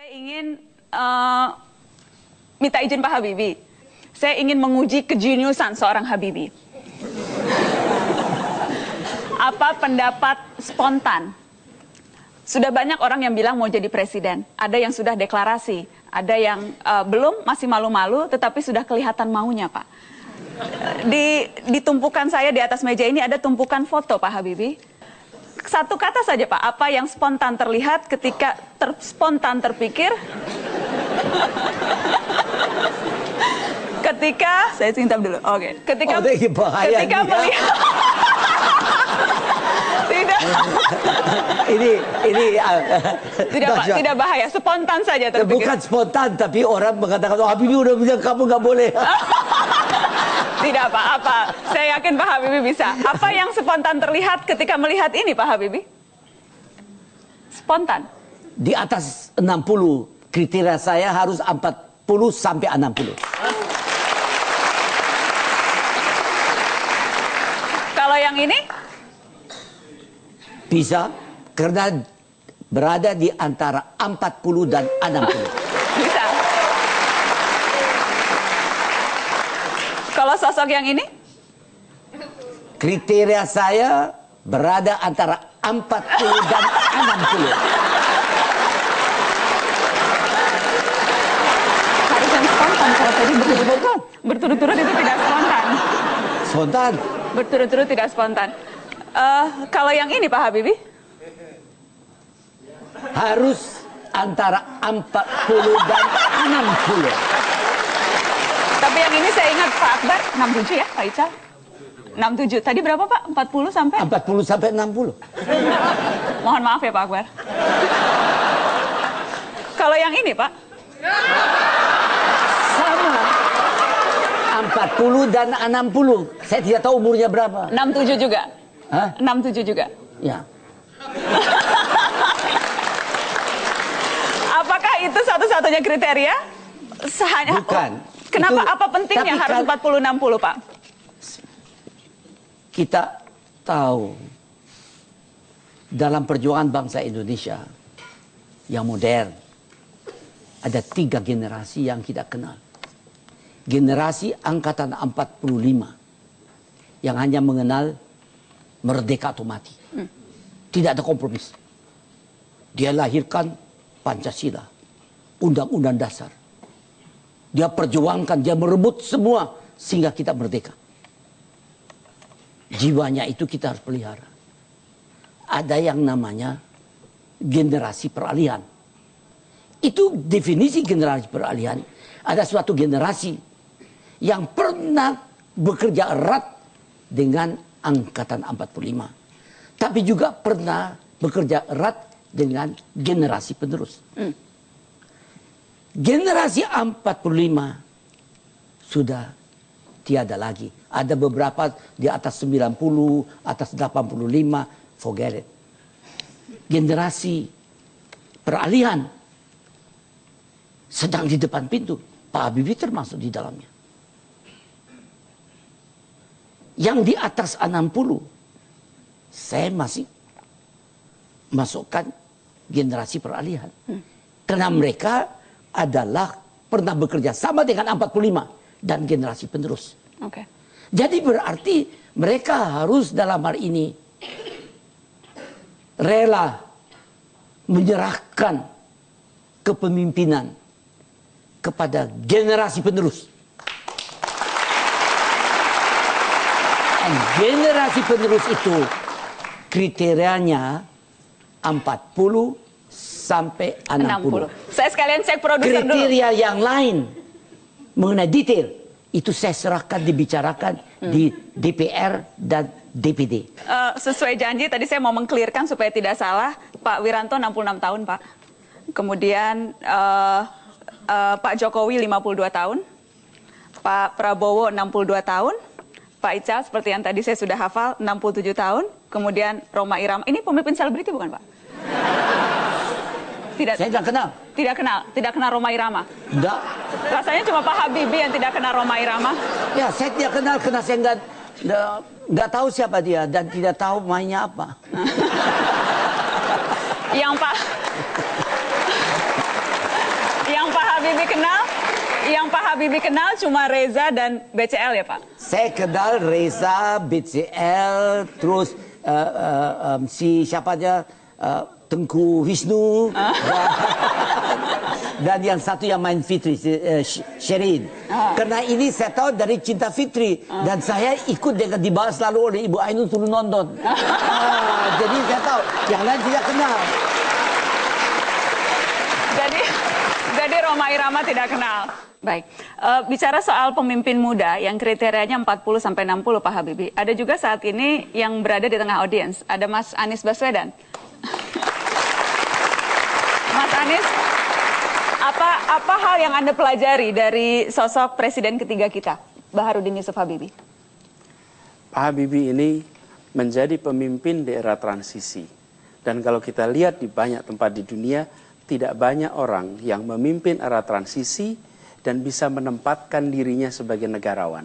Saya ingin minta izin Pak Habibie. Saya ingin menguji kejeniusan seorang Habibie. Apa pendapat spontan? Sudah banyak orang yang bilang mau jadi presiden. Ada yang sudah deklarasi. Ada yang belum, masih malu-malu, tetapi sudah kelihatan maunya, Pak. Di tumpukan saya di atas meja ini ada tumpukan foto Pak Habibie. Satu kata saja Pak, apa yang spontan terlihat ketika spontan terpikir? Ketika, saya singtap dulu, oke. Ketika melihat... Tidak. Ini tidak Pak, tidak bahaya, spontan saja terpikir. Bukan spontan, tapi orang mengatakan, oh Habibie udah bilang kamu nggak boleh. Tidak Pak, apa? Saya yakin Pak Habibie bisa. Apa yang spontan terlihat ketika melihat ini Pak Habibie? Spontan. Di atas 60, kriteria saya harus 40 sampai 60. Kalau yang ini? Bisa, karena berada di antara 40 dan 60. Bisa. Kalau sosok yang ini? Kriteria saya berada antara 40 dan 60. Harus yang spontan. Kalau tadi berturut-turut itu tidak spontan. Spontan? Berturut-turut tidak spontan. Kalau yang ini Pak Habibie? Harus antara 40 dan 60. Tapi yang ini saya ingat Pak Akbar 67 ya Pak Ical? 67. Tadi berapa Pak? 40 sampai? 40 sampai 60. Mohon maaf ya Pak Akbar. Kalau yang ini Pak? Sama. 40 dan 60. Saya tidak tahu umurnya berapa. 67 juga? Hah? 67 juga? Ya. Apakah itu satu-satunya kriteria? Bukan. Kenapa? Itu, apa pentingnya harus 40-60 Pak? Kita tahu dalam perjuangan bangsa Indonesia yang modern ada 3 generasi yang kita kenal. Generasi angkatan 45 yang hanya mengenal merdeka atau mati. Tidak ada kompromis. Dia lahirkan Pancasila, Undang-Undang Dasar. Dia perjuangkan, dia merebut semua sehingga kita merdeka. Jiwanya itu kita harus pelihara. Ada yang namanya generasi peralihan. Itu definisi generasi peralihan. Ada suatu generasi yang pernah bekerja erat dengan angkatan 45. Tapi juga pernah bekerja erat dengan generasi penerus. Generasi 45 sudah tiada lagi. Ada beberapa di atas 90, atas 85, forget it. Generasi peralihan sedang di depan pintu. Pak Habibie termasuk di dalamnya. Yang di atas 60, saya masih masukkan generasi peralihan. Karena mereka adalah pernah bekerja sama dengan 45 dan generasi penerus. Oke. Jadi berarti mereka harus dalam hal ini rela menyerahkan kepemimpinan kepada generasi penerus. Dan generasi penerus itu kriterianya 40 sampai 60. Saya sekalian cek produser dulu. Kriteria yang lain mengenai detail itu saya serahkan dibicarakan di DPR dan DPD. Sesuai janji tadi saya mau mengklirkan supaya tidak salah. Pak Wiranto 66 tahun Pak. Kemudian Pak Jokowi 52 tahun. Pak Prabowo 62 tahun. Pak Ical seperti yang tadi saya sudah hafal 67 tahun. Kemudian Rhoma Irama. Ini pemimpin selebriti bukan Pak? Tidak. Saya tidak kenal. Tidak kenal Rhoma Irama. Tidak. Rasanya cuma Pak Habibie yang tidak kenal Rhoma Irama. Ya, saya tidak kenal karena saya nggak tahu siapa dia dan tidak tahu mainnya apa. Yang Pak Habibie kenal, cuma Reza dan BCL ya Pak? Saya kenal Reza, BCL, terus si siapa aja, Tengku Wisnu, dan yang satu yang main Fitri, Sherin. Karena ini saya tahu dari Cinta Fitri, dan saya ikut dengan dibahas selalu oleh Ibu Ainun suruh nonton. Jadi saya tahu, yang lain tidak kenal. Jadi Rhoma Irama tidak kenal. Baik, bicara soal pemimpin muda yang kriterianya 40-60 Pak Habibie, ada juga saat ini yang berada di tengah audiens, ada Mas Anies Baswedan. Mas Anies, apa hal yang Anda pelajari dari sosok presiden ketiga kita, Baharudin Yusuf Habibie? Pak Habibie ini menjadi pemimpin di era transisi. Dan kalau kita lihat di banyak tempat di dunia, tidak banyak orang yang memimpin era transisi dan bisa menempatkan dirinya sebagai negarawan.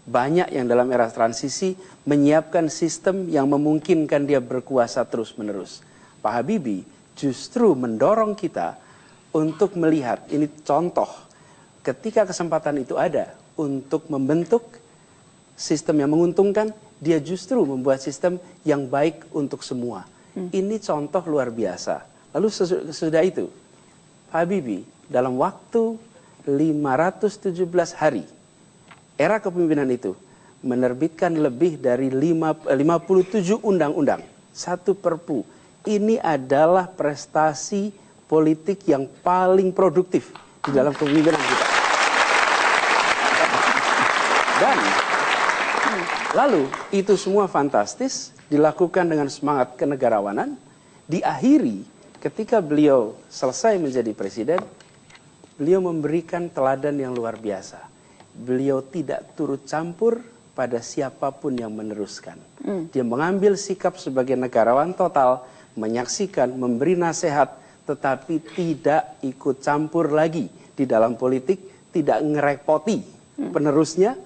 Banyak yang dalam era transisi menyiapkan sistem yang memungkinkan dia berkuasa terus-menerus. Pak Habibie justru mendorong kita untuk melihat, ini contoh, ketika kesempatan itu ada untuk membentuk sistem yang menguntungkan, dia justru membuat sistem yang baik untuk semua. Ini contoh luar biasa. Lalu sesudah itu, Pak Habibie dalam waktu 517 hari, era kepemimpinan itu, menerbitkan lebih dari 57 undang-undang, 1 perpu. Ini adalah prestasi politik yang paling produktif di dalam kepemimpinan kita. Dan lalu itu semua fantastis, dilakukan dengan semangat kenegarawanan, diakhiri ketika beliau selesai menjadi presiden, beliau memberikan teladan yang luar biasa. Beliau tidak turut campur pada siapapun yang meneruskan. Dia mengambil sikap sebagai negarawan total, menyaksikan, memberi nasihat, tetapi tidak ikut campur lagi di dalam politik, tidak ngerepoti penerusnya.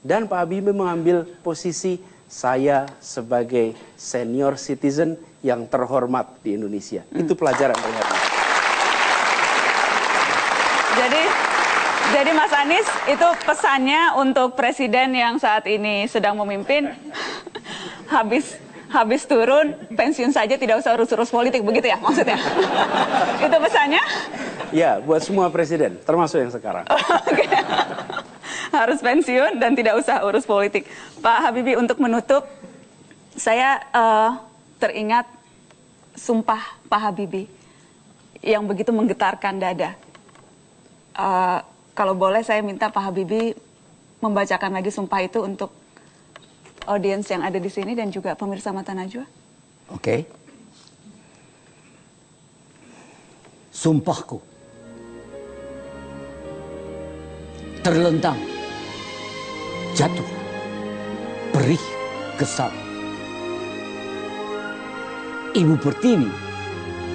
Dan Pak Habibie mengambil posisi saya sebagai senior citizen yang terhormat di Indonesia. Itu pelajaran dari Habibie. Jadi Mas Anies, itu pesannya untuk presiden yang saat ini sedang memimpin, habis turun, pensiun saja, tidak usah urus-urus politik, begitu ya maksudnya? Itu pesannya? Ya, buat semua presiden, termasuk yang sekarang. Oke. Harus pensiun dan tidak usah urus politik. Pak Habibie, untuk menutup, saya teringat sumpah Pak Habibie yang begitu menggetarkan dada. Kalau boleh saya minta Pak Habibie membacakan lagi sumpah itu untuk audiens yang ada di sini dan juga pemirsa Mata Najwa. Oke. Sumpahku terlentang, jatuh, perih, kesal. Ibu Pertiwi,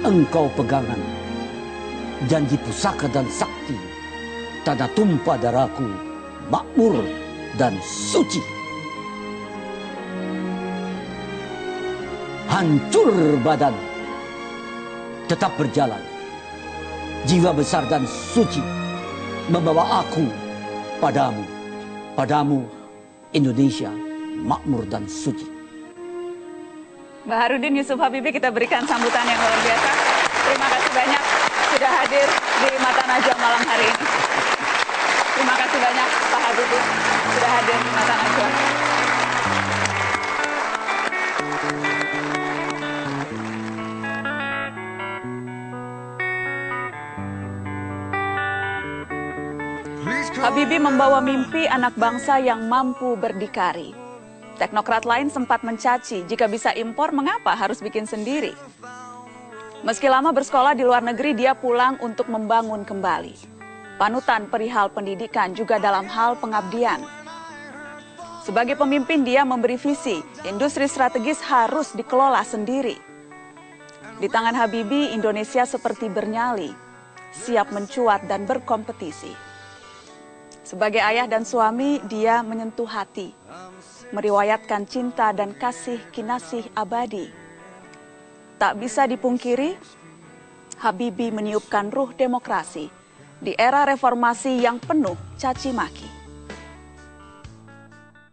engkau pegangan, janji pusaka dan sakti, tanah tumpah darahku, makmur dan suci. Hancur badan, tetap berjalan. Jiwa besar dan suci membawa aku padamu. Padamu Indonesia makmur dan suci. Baharudin Yusuf Habibie, kita berikan sambutan yang luar biasa. Terima kasih banyak sudah hadir di Mata Najwa malam hari ini. Terima kasih banyak Pak Habibie sudah hadir di Mata Najwa. Habibie membawa mimpi anak bangsa yang mampu berdikari. Teknokrat lain sempat mencaci, jika bisa impor mengapa harus bikin sendiri. Meski lama bersekolah di luar negeri, dia pulang untuk membangun kembali. Panutan perihal pendidikan juga dalam hal pengabdian. Sebagai pemimpin, dia memberi visi, industri strategis harus dikelola sendiri. Di tangan Habibie, Indonesia seperti bernyali, siap mencuat dan berkompetisi. Sebagai ayah dan suami, dia menyentuh hati, meriwayatkan cinta dan kasih kinasih abadi. Tak bisa dipungkiri, Habibie meniupkan ruh demokrasi di era reformasi yang penuh caci maki.